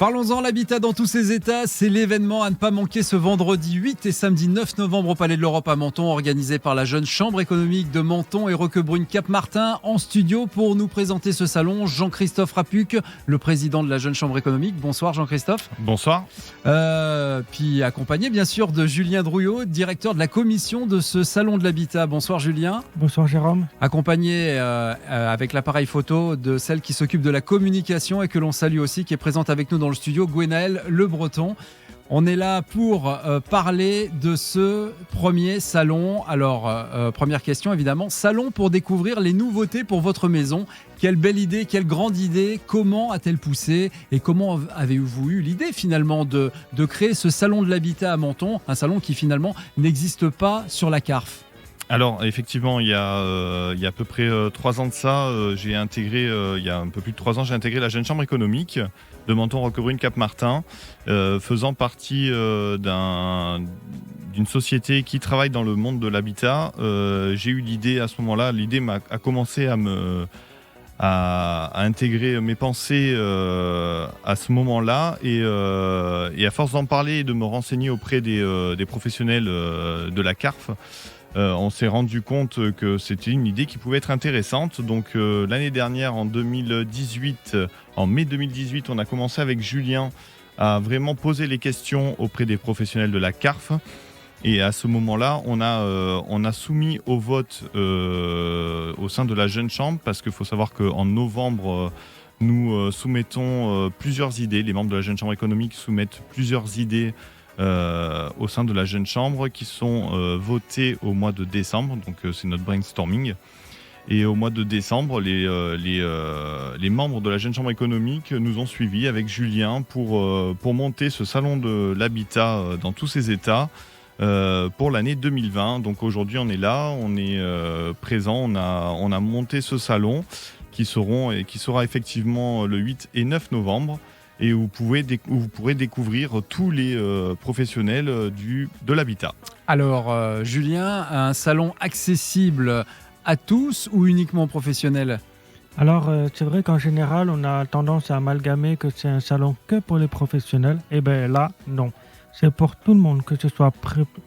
Parlons-en, l'habitat dans tous ses états, c'est l'événement à ne pas manquer ce vendredi 8 et samedi 9 novembre au Palais de l'Europe à Menton, organisé par la Jeune Chambre économique de Menton et Roquebrune-Cap-Martin. En studio pour nous présenter ce salon, Jean-Christophe Rapuc, le président de la Jeune Chambre économique. Bonsoir Jean-Christophe. Bonsoir. Puis accompagné bien sûr de Julien Drouillot, directeur de la commission de ce salon de l'habitat. Bonsoir Julien. Bonsoir Jérôme. Accompagné avec l'appareil photo de celle qui s'occupe de la communication et que l'on salue aussi, qui est présente avec nous dans le studio, Gwenaëlle Le Breton. On est là pour parler de ce premier salon. Alors, première question évidemment, salon pour découvrir les nouveautés pour votre maison. Quelle belle idée, quelle grande idée, comment a-t-elle poussé et comment avez-vous eu l'idée finalement de créer ce salon de l'habitat à Menton, un salon qui finalement n'existe pas sur la CARF? Alors effectivement, il y a à peu près 3 ans de ça, j'ai intégré, il y a un peu plus de 3 ans, j'ai intégré la Jeune Chambre économique de Menton, Roquebrune, Cap-Martin, faisant partie d'une société qui travaille dans le monde de l'habitat. J'ai eu l'idée à ce moment-là, l'idée a commencé à intégrer mes pensées à ce moment-là et à force d'en parler et de me renseigner auprès des professionnels de la CARF, on s'est rendu compte que c'était une idée qui pouvait être intéressante. Donc l'année dernière, en mai 2018, on a commencé avec Julien à vraiment poser les questions auprès des professionnels de la CARF. Et à ce moment-là, on a soumis au vote au sein de la Jeune Chambre, parce qu'il faut savoir qu'en novembre, nous soumettons plusieurs idées. Les membres de la Jeune Chambre économique soumettent plusieurs idées au sein de la Jeune Chambre qui sont votées au mois de décembre. Donc c'est notre brainstorming. Et au mois de décembre, les membres de la Jeune Chambre économique nous ont suivis avec Julien pour monter ce salon de l'habitat dans tous ses états pour l'année 2020. Donc aujourd'hui, on est là, on est présent, on a monté ce salon qui sera effectivement le 8 et 9 novembre. Et où vous pourrez découvrir tous les professionnels de l'habitat. Alors, Julien, un salon accessible à tous ou uniquement aux professionnels ? Alors, c'est vrai qu'en général, on a tendance à amalgamer que c'est un salon que pour les professionnels. Eh bien là, non. C'est pour tout le monde, que ce soit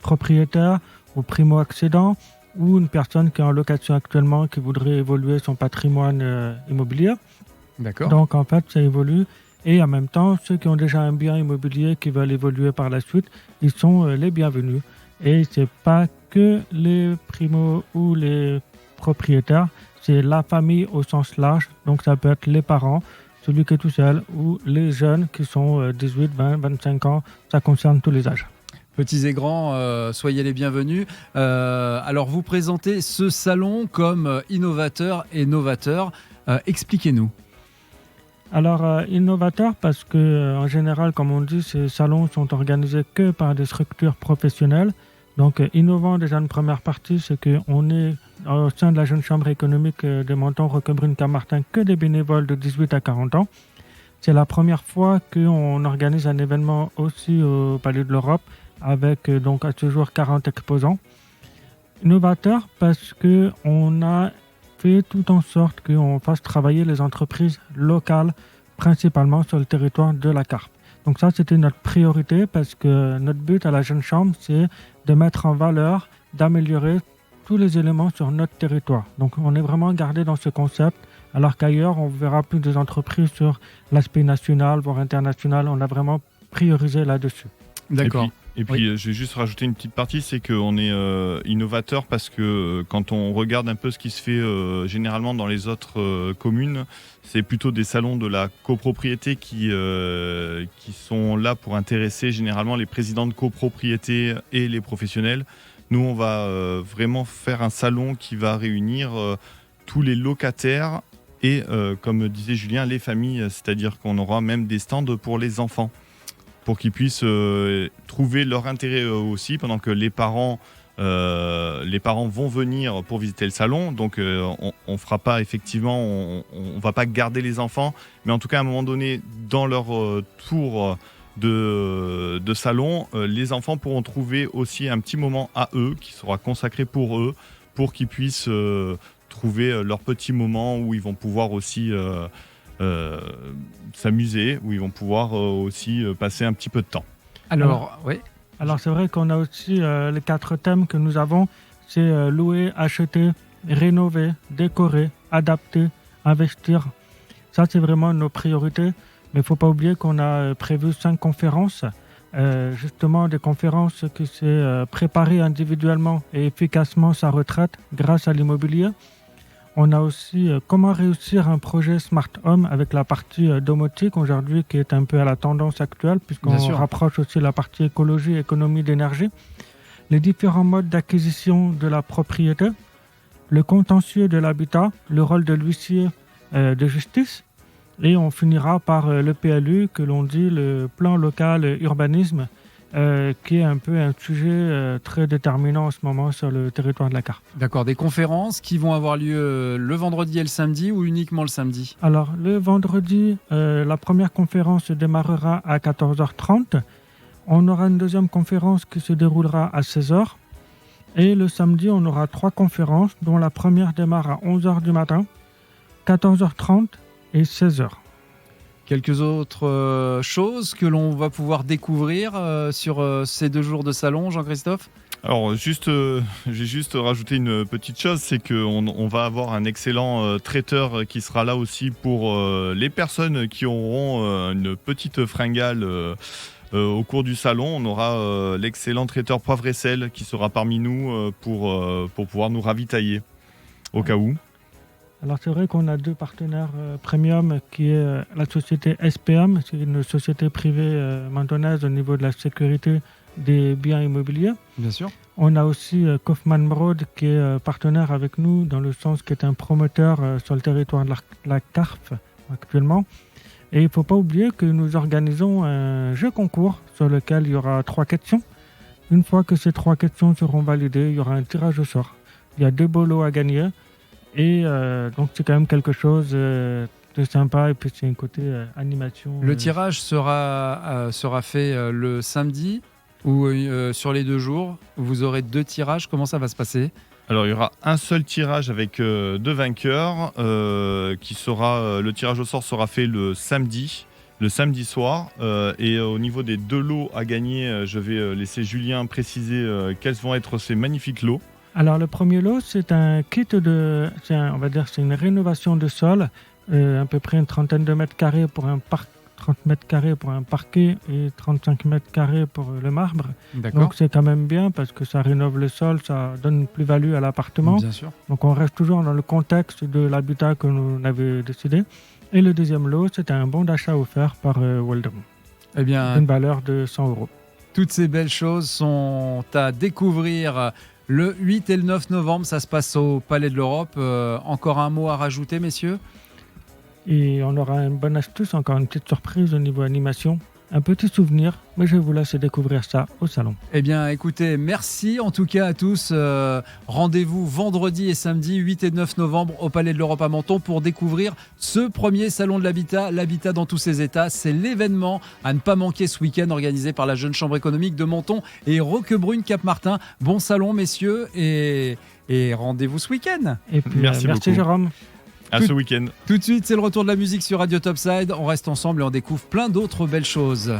propriétaire ou primo-accédant ou une personne qui est en location actuellement qui voudrait évoluer son patrimoine immobilier. D'accord. Donc, en fait, ça évolue. Et en même temps, ceux qui ont déjà un bien immobilier qui veulent évoluer par la suite, ils sont les bienvenus. Et c'est pas que les primo ou les propriétaires, c'est la famille au sens large. Donc ça peut être les parents, celui qui est tout seul, ou les jeunes qui sont 18, 20, 25 ans. Ça concerne tous les âges. Petits et grands, soyez les bienvenus. Alors vous présentez ce salon comme innovateur et novateur. Expliquez-nous. Alors, innovateur parce que en général, comme on dit, ces salons sont organisés que par des structures professionnelles. Donc, innovant déjà une première partie, c'est qu'on est au sein de la Jeune Chambre économique de Menton, Roquebrune, Cap-Martin que des bénévoles de 18 à 40 ans. C'est la première fois qu'on organise un événement aussi au Palais de l'Europe avec donc à ce jour 40 exposants. Innovateur parce qu'on a fait tout en sorte qu'on fasse travailler les entreprises locales, principalement sur le territoire de la CARF. Donc ça, c'était notre priorité parce que notre but à la Jeune Chambre, c'est de mettre en valeur, d'améliorer tous les éléments sur notre territoire. Donc on est vraiment gardé dans ce concept, alors qu'ailleurs, on verra plus des entreprises sur l'aspect national, voire international. On a vraiment priorisé là-dessus. D'accord. Et puis je vais juste rajouter une petite partie, c'est qu'on est innovateur parce que quand on regarde un peu ce qui se fait généralement dans les autres communes, c'est plutôt des salons de la copropriété qui sont là pour intéresser généralement les présidents de copropriété et les professionnels. Nous, on va vraiment faire un salon qui va réunir tous les locataires et, comme disait Julien, les familles, c'est-à-dire qu'on aura même des stands pour les enfants, pour qu'ils puissent trouver leur intérêt aussi, pendant que les parents vont venir pour visiter le salon. Donc on fera pas effectivement, on va pas garder les enfants, mais en tout cas à un moment donné dans leur tour de salon, les enfants pourront trouver aussi un petit moment à eux qui sera consacré pour eux, pour qu'ils puissent trouver leur petit moment où ils vont pouvoir aussi s'amuser, où ils vont pouvoir aussi passer un petit peu de temps. Alors, oui. Alors c'est vrai qu'on a aussi les 4 thèmes que nous avons, c'est louer, acheter, rénover, décorer, adapter, investir. Ça c'est vraiment nos priorités, mais il ne faut pas oublier qu'on a prévu 5 conférences, justement des conférences qui c'est préparer individuellement et efficacement sa retraite grâce à l'immobilier. On a aussi comment réussir un projet Smart Home avec la partie domotique aujourd'hui qui est un peu à la tendance actuelle puisqu'on rapproche aussi la partie écologie, économie d'énergie. Les différents modes d'acquisition de la propriété, le contentieux de l'habitat, le rôle de l'huissier de justice et on finira par le PLU que l'on dit le plan local urbanisme qui est un peu un sujet très déterminant en ce moment sur le territoire de la Carpe. D'accord, des conférences qui vont avoir lieu le vendredi et le samedi ou uniquement le samedi? Alors, le vendredi, la première conférence démarrera à 14h30. On aura une deuxième conférence qui se déroulera à 16h. Et le samedi, on aura 3 conférences, dont la première démarre à 11h du matin, 14h30 et 16h. Quelques autres choses que l'on va pouvoir découvrir sur ces 2 jours de salon, Jean-Christophe? Alors, j'ai juste rajouté une petite chose, c'est qu'on va avoir un excellent traiteur qui sera là aussi pour les personnes qui auront une petite fringale au cours du salon. On aura l'excellent traiteur poivre et sel qui sera parmi nous pour pouvoir nous ravitailler au cas où. Alors c'est vrai qu'on a 2 partenaires premium qui est la société SPM, c'est une société privée mentonnaise au niveau de la sécurité des biens immobiliers. Bien sûr. On a aussi Kaufmann Broad qui est partenaire avec nous dans le sens qu'il est un promoteur sur le territoire de la Carpe actuellement. Et il ne faut pas oublier que nous organisons un jeu concours sur lequel il y aura 3 questions. Une fois que ces 3 questions seront validées, il y aura un tirage au sort. Il y a 2 beaux lots à gagner. Et donc c'est quand même quelque chose de sympa et puis c'est un côté animation. Le tirage sera fait le samedi ou sur les 2 jours? Vous aurez 2 tirages, comment ça va se passer? Alors il y aura un seul tirage avec 2 vainqueurs qui sera le tirage au sort sera fait le samedi soir et au niveau des 2 lots à gagner, je vais laisser Julien préciser quels vont être ces magnifiques lots. Alors le premier lot, c'est un kit c'est une rénovation de sol, à peu près une trentaine de mètres carrés pour un 30 mètres carrés pour un parquet et 35 mètres carrés pour le marbre. D'accord. Donc c'est quand même bien parce que ça rénove le sol, ça donne une plus-value à l'appartement. Bien sûr. Donc on reste toujours dans le contexte de l'habitat que nous avions décidé. Et le deuxième lot, c'est un bon d'achat offert par Weldom. Eh bien, une valeur de 100 €. Toutes ces belles choses sont à découvrir le 8 et le 9 novembre. Ça se passe au Palais de l'Europe. Encore un mot à rajouter, messieurs? Et on aura une bonne astuce, encore une petite surprise au niveau animation. Un petit souvenir, mais je vous laisse découvrir ça au salon. Eh bien, écoutez, merci en tout cas à tous. Rendez-vous vendredi et samedi 8 et 9 novembre au Palais de l'Europe à Menton pour découvrir ce premier salon de l'habitat, l'habitat dans tous ses états. C'est l'événement à ne pas manquer ce week-end organisé par la Jeune Chambre économique de Menton et Roquebrune Cap-Martin. Bon salon, messieurs, et rendez-vous ce week-end. Et puis, merci beaucoup. Jérôme. À ce week-end. Tout de suite, c'est le retour de la musique sur Radio Topside. On reste ensemble et on découvre plein d'autres belles choses.